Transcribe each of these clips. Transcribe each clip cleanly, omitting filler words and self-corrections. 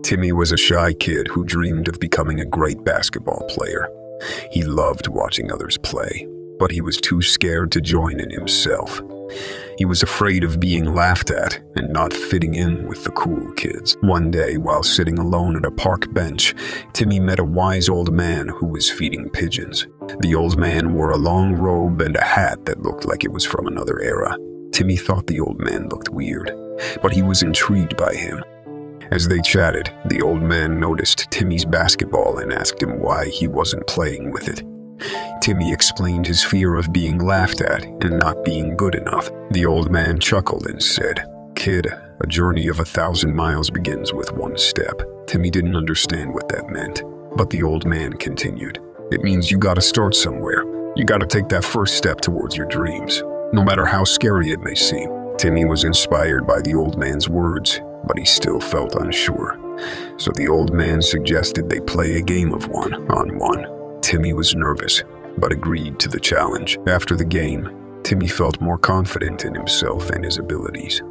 Timmy was a shy kid who dreamed of becoming a great basketball player. He loved watching others play, but he was too scared to join in himself. He was afraid of being laughed at and not fitting in with the cool kids. One day, while sitting alone at a park bench, Timmy met a wise old man who was feeding pigeons. The old man wore a long robe and a hat that looked like it was from another era. Timmy thought the old man looked weird, but he was intrigued by him. As they chatted, the old man noticed Timmy's basketball and asked him why he wasn't playing with it. Timmy explained his fear of being laughed at and not being good enough. The old man chuckled and said, "Kid, a journey of 1,000 miles begins with one step." Timmy didn't understand what that meant, but the old man continued, "It means you gotta start somewhere. You gotta take that first step towards your dreams, no matter how scary it may seem." Timmy was inspired by the old man's words, but he still felt unsure. So the old man suggested they play a game of one-on-one. Timmy was nervous, but agreed to the challenge. After the game, Timmy felt more confident in himself and his abilities.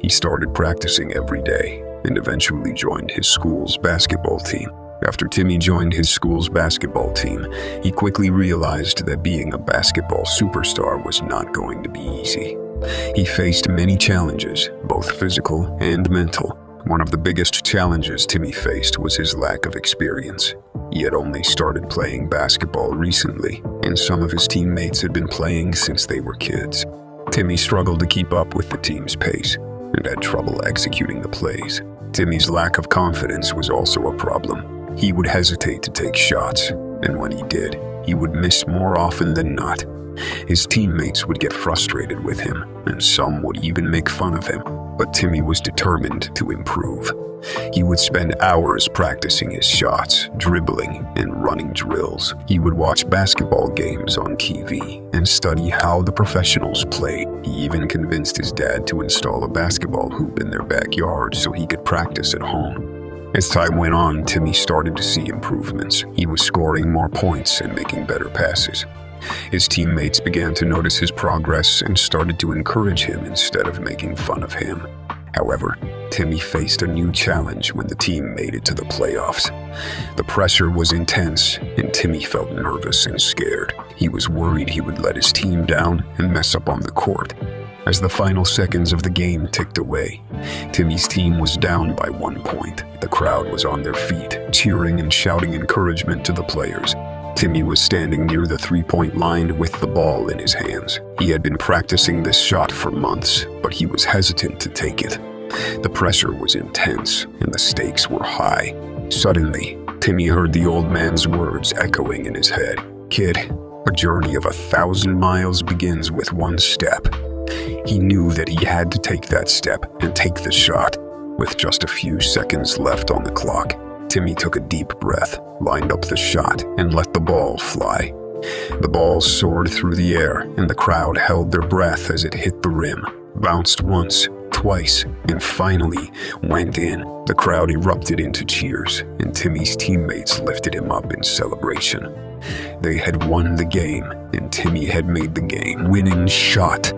He started practicing every day and eventually joined his school's basketball team. After Timmy joined his school's basketball team, he quickly realized that being a basketball superstar was not going to be easy. He faced many challenges, both physical and mental. One of the biggest challenges Timmy faced was his lack of experience. He had only started playing basketball recently, and some of his teammates had been playing since they were kids. Timmy struggled to keep up with the team's pace and had trouble executing the plays. Timmy's lack of confidence was also a problem. He would hesitate to take shots, and when he did, he would miss more often than not. His teammates would get frustrated with him, and some would even make fun of him. But Timmy was determined to improve. He would spend hours practicing his shots, dribbling, and running drills. He would watch basketball games on TV and study how the professionals played. He even convinced his dad to install a basketball hoop in their backyard so he could practice at home. As time went on, Timmy started to see improvements. He was scoring more points and making better passes. His teammates began to notice his progress and started to encourage him instead of making fun of him. However, Timmy faced a new challenge when the team made it to the playoffs. The pressure was intense, and Timmy felt nervous and scared. He was worried he would let his team down and mess up on the court. As the final seconds of the game ticked away, Timmy's team was down by 1 point. The crowd was on their feet, cheering and shouting encouragement to the players. Timmy was standing near the three-point line with the ball in his hands. He had been practicing this shot for months, but he was hesitant to take it. The pressure was intense, and the stakes were high. Suddenly, Timmy heard the old man's words echoing in his head. "Kid, a journey of 1,000 miles begins with one step." He knew that he had to take that step and take the shot. With just a few seconds left on the clock, Timmy took a deep breath, lined up the shot, and let the ball fly. The ball soared through the air, and the crowd held their breath as it hit the rim, bounced once, twice, and finally went in. The crowd erupted into cheers, and Timmy's teammates lifted him up in celebration. They had won the game, and Timmy had made the game-winning shot.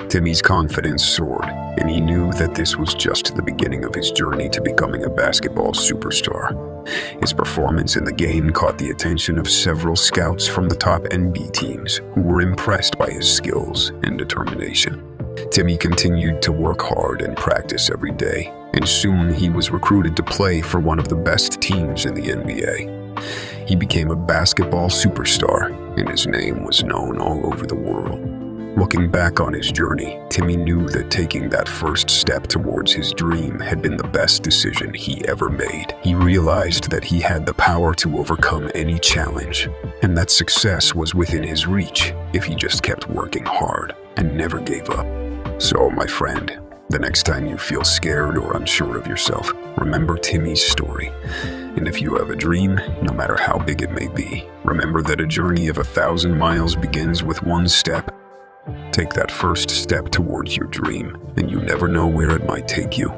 Timmy's confidence soared, and he knew that this was just the beginning of his journey to becoming a basketball superstar. His performance in the game caught the attention of several scouts from the top NBA teams who were impressed by his skills and determination. Timmy continued to work hard and practice every day, and soon he was recruited to play for one of the best teams in the NBA. He became a basketball superstar, and his name was known all over the world. Looking back on his journey, Timmy knew that taking that first step towards his dream had been the best decision he ever made. He realized that he had the power to overcome any challenge, and that success was within his reach if he just kept working hard and never gave up. So, my friend, the next time you feel scared or unsure of yourself, remember Timmy's story. And if you have a dream, no matter how big it may be, remember that a journey of 1,000 miles begins with one step. Take that first step towards your dream, and you never know where it might take you.